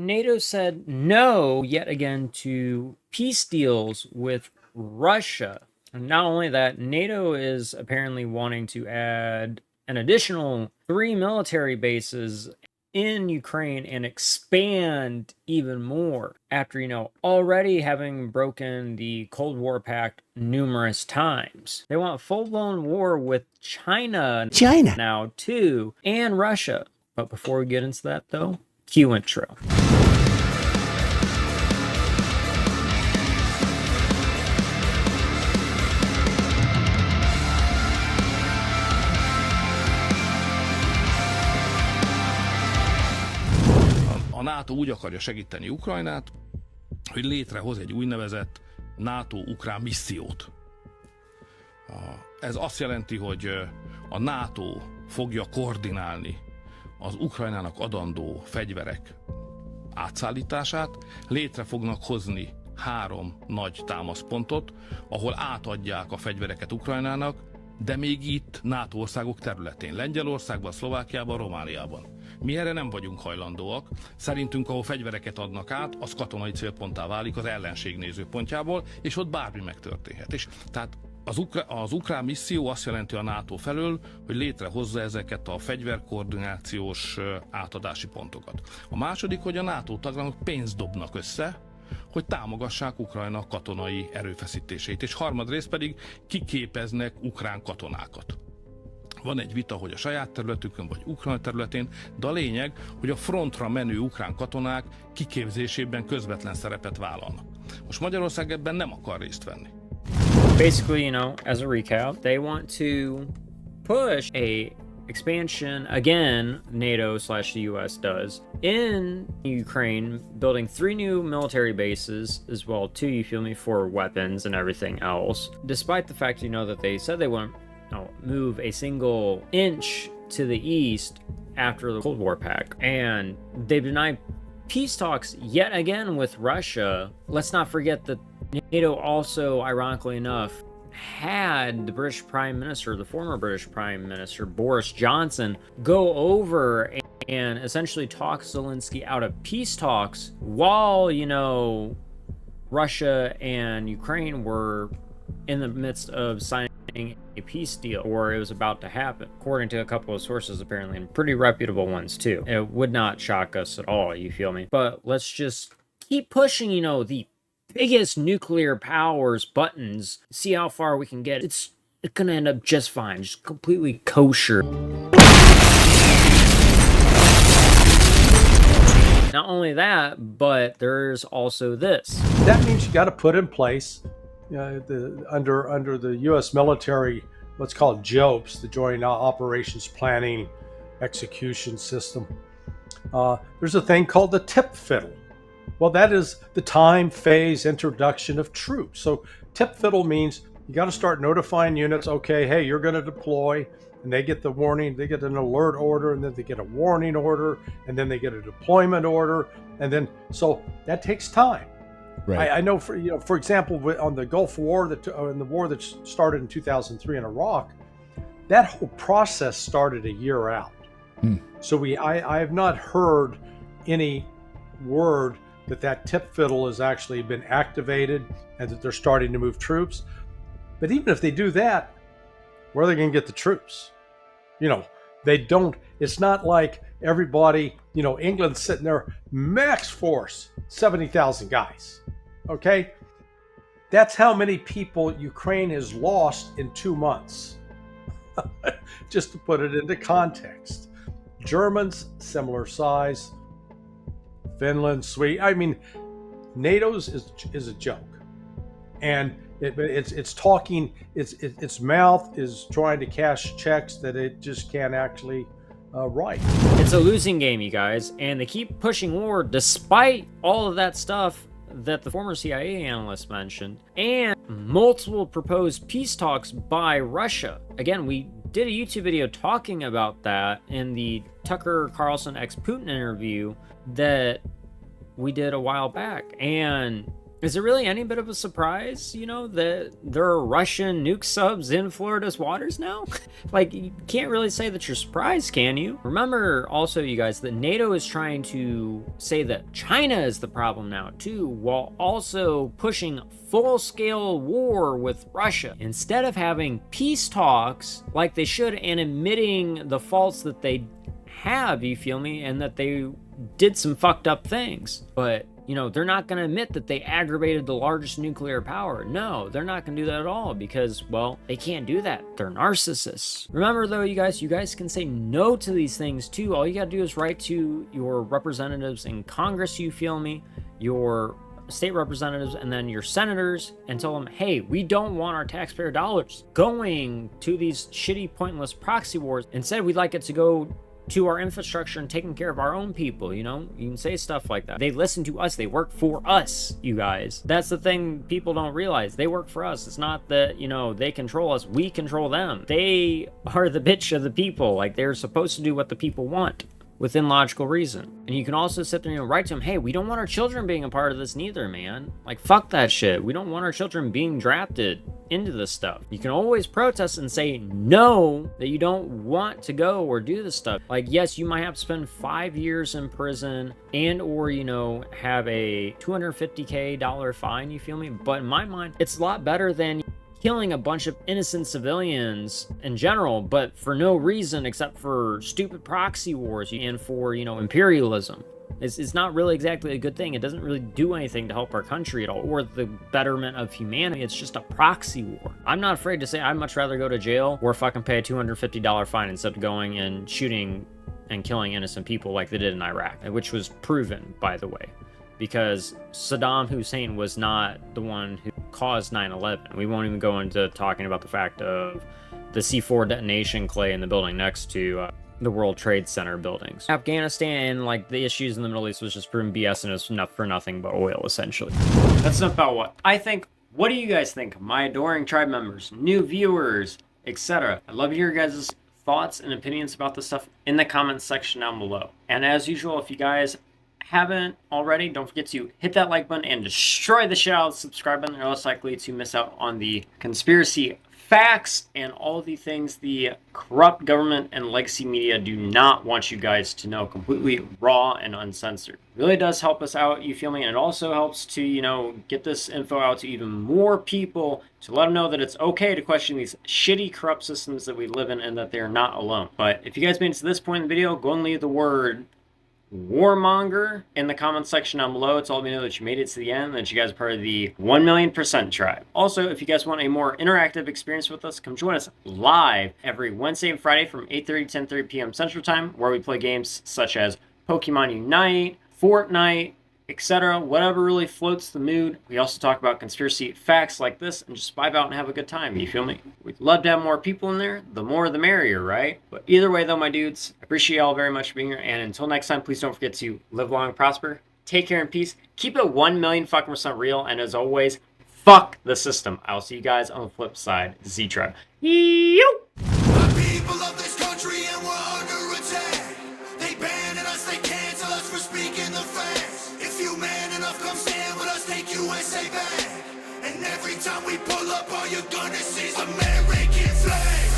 NATO said no yet again to peace deals with Russia. And not only that, NATO is apparently wanting to add an additional 3 military bases in Ukraine and expand even more after, already having broken the Cold War pact numerous times. They want full-blown war with China now too, and Russia. But before we get into that though, cue intro. A NATO úgy akarja segíteni Ukrajnát, hogy létrehoz egy úgynevezett NATO-ukrán missziót. Ez azt jelenti, hogy a NATO fogja koordinálni az Ukrajnának adandó fegyverek átszállítását, létre fognak hozni 3 nagy támaszpontot, ahol átadják a fegyvereket Ukrajnának, de még itt NATO országok területén, Lengyelországban, Szlovákiában, Romániában. Mi erre nem vagyunk hajlandóak. Szerintünk, ahol fegyvereket adnak át, az katonai célponttá válik az ellenség nézőpontjából, és ott bármi megtörténhet. És tehát az ukrán misszió azt jelenti a NATO felől, hogy létrehozza ezeket a fegyverkoordinációs átadási pontokat. A második, hogy a NATO tagállamok pénzt dobnak össze, hogy támogassák Ukrajna katonai erőfeszítéseit, és harmadrészt pedig kiképeznek ukrán katonákat. Van egy vita, hogy a saját területükön vagy Ukrajna területén, de a lényeg, hogy a frontra menő ukrán katonák kiképzésében közvetlen szerepet vállalnak. Most Magyarország ebben nem akar részt venni. Basically, as a recap, they want to push a expansion again, NATO/the US does, in Ukraine, building 3 new military bases as well too, you feel me, for weapons and everything else. Despite the fact, that they said they wouldn't move a single inch to the east after the Cold War pact, and they've denied peace talks yet again with Russia. Let's not forget that NATO also, ironically enough, had the British Prime Minister, the former British Prime Minister, Boris Johnson, go over and essentially talk Zelensky out of peace talks while, Russia and Ukraine were in the midst of signing a peace deal, or it was about to happen, according to a couple of sources apparently, and pretty reputable ones too. It would not shock us at all, you feel me? But let's just keep pushing, the biggest nuclear powers buttons, see how far we can get. It's gonna end up just fine, just completely kosher. Not only that, but there's also this. That means you got to put in place under the U.S. military, let's call it JOPS, the Joint Operations Planning Execution System. There's a thing called the tip fiddle. Well, that is the time phase introduction of troops. So tip fiddle means you got to start notifying units, okay, hey, you're going to deploy, and they get the warning, they get an alert order, and then they get a warning order, and then they get a deployment order, and then, so that takes time. Right. I know, for example, on the Gulf War, in the war that started in 2003 in Iraq, that whole process started a year out. So I have not heard any word that tip fiddle has actually been activated and that they're starting to move troops. But even if they do that, where are they going to get the troops? They don't. It's not like everybody, England's sitting there, max force, 70,000 guys. Okay? That's how many people Ukraine has lost in 2 months. Just to put it into context. Germans, similar size. Finland, Sweden. I mean, NATO's is a joke. And it's talking, its mouth is trying to cash checks that it just can't actually write. It's a losing game, you guys, and they keep pushing war despite all of that stuff that the former CIA analyst mentioned, and multiple proposed peace talks by Russia. Again, we did a YouTube video talking about that in the Tucker Carlson ex-Putin interview that we did a while back, and Is it really any bit of a surprise, you know, that there are Russian nuke subs in Florida's waters now? Like, you can't really say that you're surprised, can you? Remember also, you guys, that NATO is trying to say that China is the problem now, too, while also pushing full-scale war with Russia. Instead of having peace talks like they should and admitting the faults that they have, you feel me, and that they did some fucked up things. But you know, they're not going to admit that they aggravated the largest nuclear power. No, they're not going to do that at all because, well, they can't do that. They're narcissists. Remember, though, you guys can say no to these things, too. All you got to do is write to your representatives in Congress, you feel me, your state representatives, and then your senators, and tell them, hey, we don't want our taxpayer dollars going to these shitty, pointless proxy wars. Instead, we'd like it to go to our infrastructure and taking care of our own people, you know? You can say stuff like that. They listen to us. They work for us, you guys. That's the thing people don't realize. They work for us. It's not that, you know, they control us. We control them. They are the bitch of the people. Like, they're supposed to do what the people want within logical reason. And you can also sit there and write to them, hey, we don't want our children being a part of this neither, man. Like, fuck that shit. We don't want our children being drafted into this stuff. You can always protest and say no, that you don't want to go or do this stuff. Like, yes, you might have to spend 5 years in prison and or, you know, have a $250K fine, you feel me? But in my mind, it's a lot better than killing a bunch of innocent civilians in general, but for no reason except for stupid proxy wars and for, you know, imperialism. It's not really exactly a good thing. It doesn't really do anything to help our country at all or the betterment of humanity. It's just a proxy war. I'm not afraid to say I'd much rather go to jail or fucking pay a $250 fine instead of going and shooting and killing innocent people like they did in Iraq, which was proven, by the way, because Saddam Hussein was not the one who caused 9/11. We won't even go into talking about the fact of the C4 detonation clay in the building next to the World Trade Center buildings. Afghanistan, like the issues in the Middle East, was just proven BS and it's enough for nothing but oil, essentially. That's enough about what I think. What do you guys think? My adoring tribe members, new viewers, etc. I'd love to hear your guys' thoughts and opinions about this stuff in the comments section down below. And as usual, if you guys haven't already, don't forget to hit that like button and destroy the shit out of the subscribe button. You're less likely to miss out on the conspiracy facts and all the things the corrupt government and legacy media do not want you guys to know, completely raw and uncensored. It really does help us out, you feel me? And it also helps to, you know, get this info out to even more people to let them know that it's okay to question these shitty, corrupt systems that we live in and that they're not alone. But if you guys made it to this point in the video, go and leave the word warmonger in the comment section down below. It's all me know that you made it to the end, that you guys are part of the 1,000,000% tribe. Also, if you guys want a more interactive experience with us, come join us live every Wednesday and Friday from 8:30 to 10:30 p.m. Central Time, where we play games such as Pokemon Unite, Fortnite, etc. Whatever really floats the mood. We also talk about conspiracy facts like this and just vibe out and have a good time, you feel me? We'd love to have more people in there. The more the merrier, right? But either way though, my dudes, I appreciate y'all very much for being here, and until next time, please don't forget to live long and prosper, take care and peace, keep it 1,000,000% real, and as always, fuck the system. I'll see you guys on the flip side. Z-Tribe. Yo! People of this country and we're under attack. They banning us, they cancel us for speaking the facts. If you man enough, come stand with us, take USA back. And every time we pull up, all you're gonna see is American flag.